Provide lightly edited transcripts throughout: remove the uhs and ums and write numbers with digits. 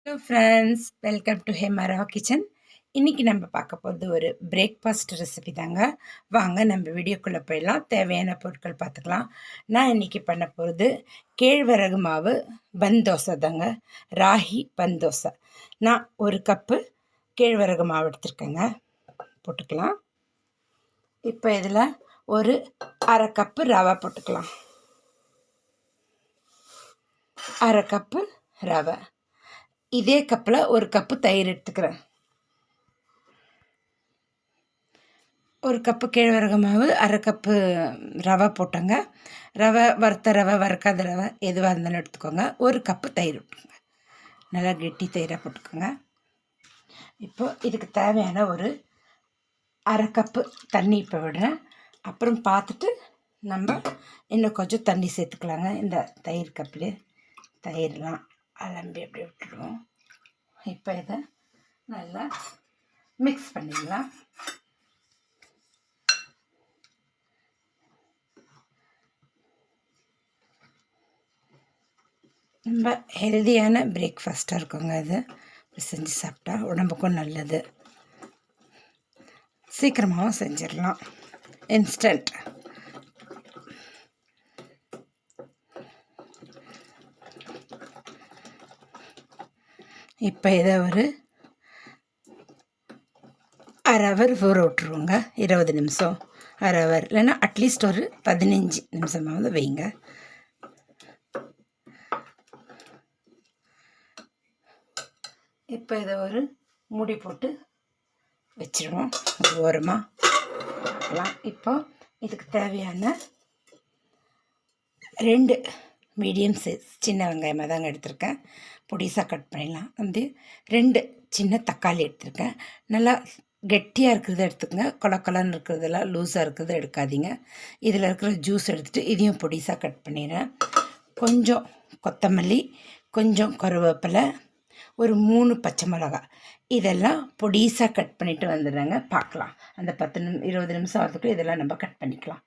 Hello friends, welcome to ஹேமரா kitchen. இன்றைக்கி நம்ம பார்க்க போகிறது ஒரு பிரேக்ஃபாஸ்ட் ரெசிபி தாங்க. வாங்க நம்ம வீடியோக்குள்ளே போயிடலாம். தேவையான பொருட்கள் பார்த்துக்கலாம். நான் இன்றைக்கி பண்ண போகிறது கேழ்வரகு மாவு பன் தோசை தாங்க. ராகி பன் தோசை. நான் ஒரு கப்பு கேழ்வரகு மாவு எடுத்துருக்கேங்க. போட்டுக்கலாம். இப்போ இதில் ஒரு அரை கப்பு ரவை போட்டுக்கலாம். அரை கப்பு ரவை. இதே கப்பில் ஒரு கப்பு தயிர் எடுத்துக்கிறேன். ஒரு கப்பு கேழ்வரகு மாவு, அரை கப்பு ரவை போட்டோங்க. ரவை வறுத்த ரவை, வறுக்காத ரவை எதுவாக இருந்தாலும் எடுத்துக்கோங்க. ஒரு கப்பு தயிர் விட்டுருங்க. நல்லா கெட்டி தயிராக போட்டுக்கோங்க. இப்போ இதுக்கு தேவையான ஒரு அரை கப்பு தண்ணி இப்போ விடுறேன். அப்புறம் பார்த்துட்டு நம்ம இன்னும் கொஞ்சம் தண்ணி சேர்த்துக்கலாங்க. இந்த தயிர் கப்பில் தயிர்லாம் அலம்பி அப்படி விட்டுடுவோம். இப்போ இதை நல்லா மிக்ஸ் பண்ணிடலாம். ரொம்ப ஹெல்தியான பிரேக்ஃபாஸ்ட்டாக இருக்குங்க. இது செஞ்சு சாப்பிட்டா உடம்புக்கும் நல்லது. சீக்கிரமாகவும் செஞ்சிடலாம். இன்ஸ்டன்ட். இப்போ இதை ஒரு அரை ஹவர் ஊற விட்ருவோங்க. 20 நிமிஷம், அரை ஹவர், இல்லைன்னா அட்லீஸ்ட் ஒரு 15 நிமிஷமாவது வைங்க. இப்போ இதை ஒரு மூடி போட்டு வச்சிடுவோம் ஒரு ஓரமாக. இப்போ இதுக்கு தேவையான 2 மீடியம் சைஸ் சின்ன வெங்காயமாக தாங்க எடுத்திருக்கேன். பொடிசாக கட் பண்ணிடலாம். 2 சின்ன தக்காளி எடுத்திருக்கேன். நல்லா கெட்டியாக இருக்கிறத எடுத்துக்கங்க. கொலன்னு இருக்கிறதெல்லாம் லூஸாக இருக்கிறத எடுக்காதீங்க. இதில் இருக்கிற ஜூஸ் எடுத்துகிட்டு இதையும் பொடிசாக கட் பண்ணிடுறேன். கொஞ்சம் கொத்தமல்லி, கொஞ்சம் கருவேப்பிலை, ஒரு 3 பச்சை மிளகாய், இதெல்லாம் பொடிசாக கட் பண்ணிவிட்டு வந்துடுறாங்க. பார்க்கலாம். அந்த 20 நிமிஷம் வரதுக்குள்ளே இதெல்லாம் நம்ம கட் பண்ணிக்கலாம்.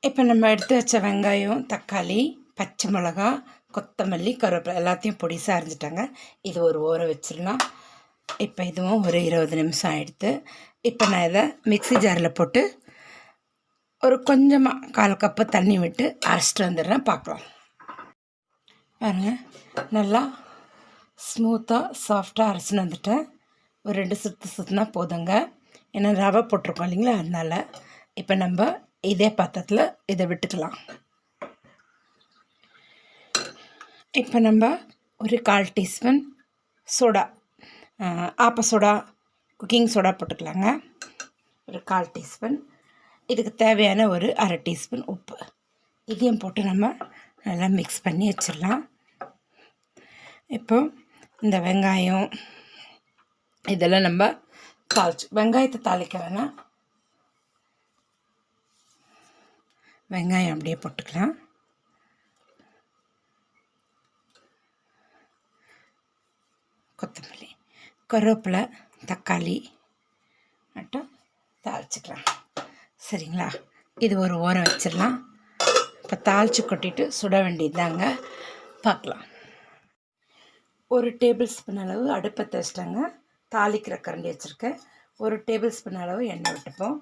இப்போ நம்ம எடுத்து வச்ச வெங்காயம், தக்காளி, பச்சை மிளகா, கொத்தமல்லி, கருவேப்பிலை எல்லாத்தையும் பொடிசாக அரைஞ்சிட்டாங்க. இது ஒரு ஓரம் வச்சிடலாம். இப்போ இதுவும் ஒரு 20 நிமிஷம் ஆகிடுது. இப்போ நான் இதை மிக்ஸி ஜாரில் போட்டு ஒரு கொஞ்சமாக 1/4 கப்பு தண்ணி விட்டு அரைச்சிட்டு வந்துடுறேன். பார்க்கலாம். பாருங்கள், நல்லா ஸ்மூத்தாக சாஃப்டாக அரைச்சின்னு வந்துட்டேன். ஒரு 2 சுற்றுனா போதுங்க. ஏன்னா ரவை போட்டிருக்கோம் இல்லைங்களா, அதனால். இப்போ நம்ம இதே பாத்திரத்தில் இதை விட்டுக்கலாம். இப்போ நம்ம ஒரு 1/4 டீஸ்பூன் சோடா, ஆப்ப சோடா, குக்கிங் சோடா போட்டுக்கலாங்க. ஒரு 1/4 டீஸ்பூன். இதுக்கு தேவையான ஒரு அரை டீஸ்பூன் உப்பு, இதையும் போட்டு நம்ம நல்லா மிக்ஸ் பண்ணி வச்சிடலாம். இப்போ இந்த வெங்காயம் இதெல்லாம் நம்ம வெங்காயத்தை தாளிக்க வேணாம். வெங்காயம் அப்படியே போட்டுக்கலாம். கொத்தமல்லி, கருவேப்பிலை, தக்காளி மட்டும் தாளிச்சிக்கலாம். சரிங்களா? இது ஒரு ஓரம் வச்சிடலாம். இப்போ தாளித்து கொட்டிட்டு சுட வேண்டியது தாங்க. பார்க்கலாம். ஒரு டேபிள் ஸ்பூன் அளவு அடுப்பத்தை வச்சிட்டாங்க. தாளிக்கிற கரண்டி வச்சுருக்கேன். ஒரு டேபிள் ஸ்பூன் அளவு எண்ணெய் விட்டுப்போம்.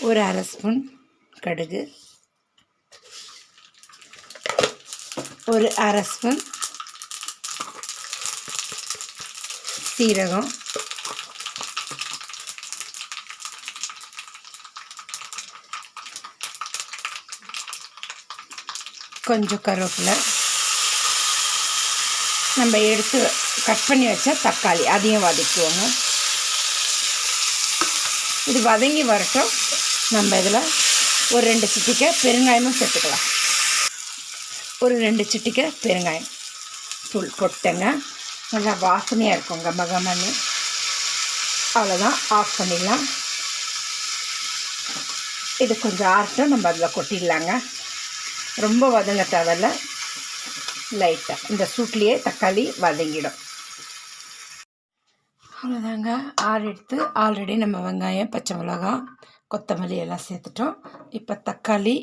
ஒரு அரை ஸ்பூன் கடுகு, ஒரு அரை ஸ்பூன் சீரகம், கொஞ்சம் கருவேப்பிலை, நம்ம எடுத்து கட் பண்ணி வச்ச தக்காளி அதையும் வதக்குவோங்க. இது வதங்கி வரட்டும். நம்ம இதில் ஒரு 2 சிட்டிக்கை பெருங்காயமும் சேர்த்துக்கலாம். ஒரு 2 சிட்டிக்கை பெருங்காயம் தூள் போட்டேங்க. நல்லா வாசனையாக இருக்கும், கமகமன்னு. அவ்வளோதான், ஆஃப் பண்ணிடலாம். இது கொஞ்சம் ஆறட்டும். நம்ம அதில் கொட்டிடலாங்க. ரொம்ப வதங்க தேவையில்ல, லைட்டாக இந்த சூட்லேயே தக்காளி வதங்கிடும். அவ்வளோதாங்க. எடுத்து ஆல்ரெடி நம்ம வெங்காயம், பச்சை மிளகாய், கொத்தமல்லி எல்லாம் சேர்த்துட்டோம். இப்போ தக்காளி,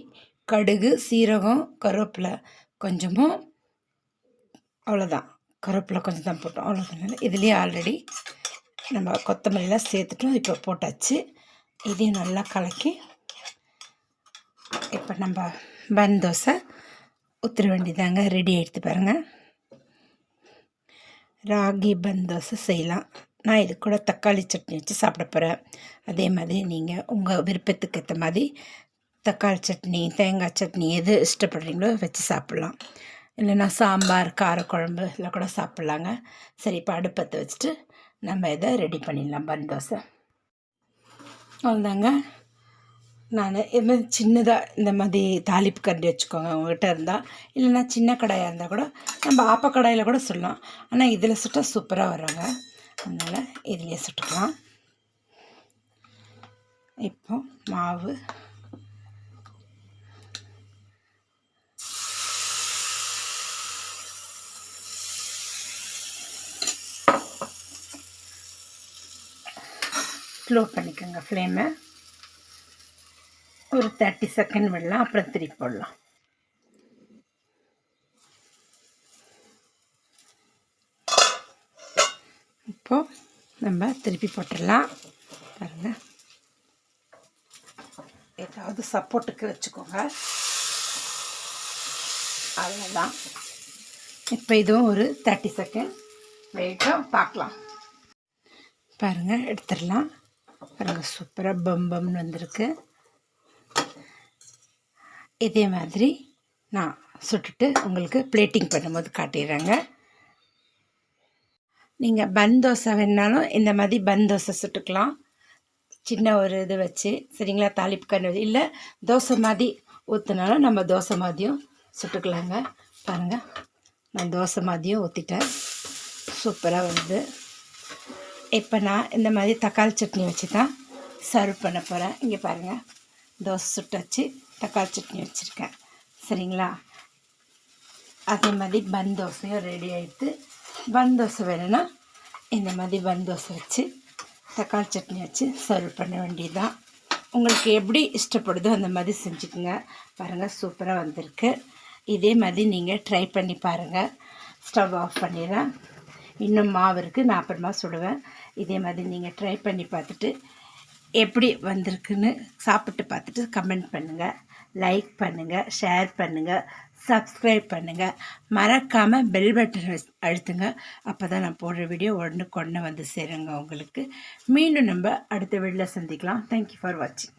கடுகு, சீரகம், கருவேப்பிலை கொஞ்சமும், அவ்வளோதான். கருவேப்பிலை கொஞ்சம் தான் போட்டோம், அவ்வளோதான். இதுலேயே ஆல்ரெடி நம்ம கொத்தமல்லிலாம் சேர்த்துட்டோம். இப்போ போட்டாச்சு. இதையும் நல்லா கலக்கி இப்போ நம்ம பன் தோசை ஊற்றிட வேண்டியதாங்க. ரெடி ஆகிடுத்து பாருங்கள். ராகி பன் தோசை செய்யலாம். நான் இது கூட தக்காளி சட்னி வச்சு சாப்பிட போகிறேன். அதே மாதிரி நீங்கள் உங்கள் விருப்பத்துக்கு ஏற்ற மாதிரி தக்காளி சட்னி, தேங்காய் சட்னி எது இஷ்டப்படுறீங்களோ வச்சு சாப்பிட்லாம். இல்லைன்னா சாம்பார், காரக்குழம்பு இல்லை கூட சாப்பிட்லாங்க. சரி, இப்போ அடுப்பத்தை வச்சுட்டு நம்ம இதை ரெடி பண்ணிடலாம். பன் தோசை அவ்வளோதாங்க. நான் இது மாதிரி சின்னதாக இந்த மாதிரி தாளிப்பு கரண்டி வச்சுக்கோங்க உங்கள்கிட்ட இருந்தால். இல்லைன்னா சின்ன கடாயாக இருந்தால் கூட நம்ம ஆப்ப கடாயில் கூட சுடலாம். ஆனால் இதில் சுட்டால் சூப்பராக வருங்க. அதனால் இதிலே சுட்டுக்கலாம். இப்போ மாவு ஸ்லோ பண்ணிக்கோங்க ஃப்ளேமை. ஒரு 30 செகண்ட் விடலாம், அப்புறம் திருப்பி போடலாம். இப்போது நம்ம திருப்பி போட்டுடலாம். பாருங்கள், ஏதாவது சப்போர்ட்டுக்கு வச்சுக்கோங்க. அவ்வளோதான். இப்போ இதுவும் ஒரு 30 செகண்ட் வெயிட்டும் பார்க்கலாம். பாருங்கள், எடுத்துடலாம். பாருங்கள், சூப்பராக பம்பம்னு வந்திருக்கு. இதே மாதிரி நான் சுட்டுட்டு உங்களுக்கு பிளேட்டிங் பண்ணும்போது காட்டிடுறேங்க. நீங்கள் பன் தோசை வேணாலும் இந்த மாதிரி பன் தோசை சுட்டுக்கலாம். சின்ன ஒரு இது வச்சு, சரிங்களா, தாளிப்பு கண்ணு இல்லை தோசை மாதிரி ஊற்றினாலும் நம்ம தோசை மாதிரியும் சுட்டுக்கலாங்க. பாருங்கள், நான் தோசை மாதிரியும் ஊற்றிட்டேன். சூப்பராக வருது. இப்போ நான் இந்த மாதிரி தக்காளி சட்னி வச்சு தான் சர்வ் பண்ண போகிறேன். இங்கே பாருங்கள், தோசை சுட்டாச்சு, தக்காளி சட்னி வச்சுருக்கேன். சரிங்களா, அதே மாதிரி பன் தோசையும் ரெடி ஆகிடுது. பன் தோசை வேணும்னா இந்த மாதிரி பன் தோசை வச்சு தக்காளி சட்னி வச்சு சர்வ் பண்ண வேண்டியதுதான். உங்களுக்கு எப்படி இஷ்டப்படுதோ அந்த மாதிரி செஞ்சுக்கோங்க. பாருங்கள், சூப்பராக வந்திருக்கு. இதே மாதிரி நீங்கள் ட்ரை பண்ணி பாருங்கள். ஸ்டவ் ஆஃப் பண்ணிடுறேன். இன்னும் மாவு இருக்குது, நான் அப்புறமா சுடுவேன். இதே மாதிரி நீங்கள் ட்ரை பண்ணி பார்த்துட்டு எப்படி வந்திருக்குன்னு சாப்பிட்டு பார்த்துட்டு கமெண்ட் பண்ணுங்கள், லைக் பண்ணுங்கள், ஷேர் பண்ணுங்கள், சப்ஸ்கிரைப் பண்ணுங்கள். மறக்காமல் பெல் பட்டன் அழுத்துங்க. அப்போ தான் நான் போடுற வீடியோ உடனுக்குடனே வந்து சேருங்க உங்களுக்கு. மீண்டும் நம்ம அடுத்த வீடியோவில் சந்திக்கலாம். தேங்க்யூ ஃபார் வாட்சிங்.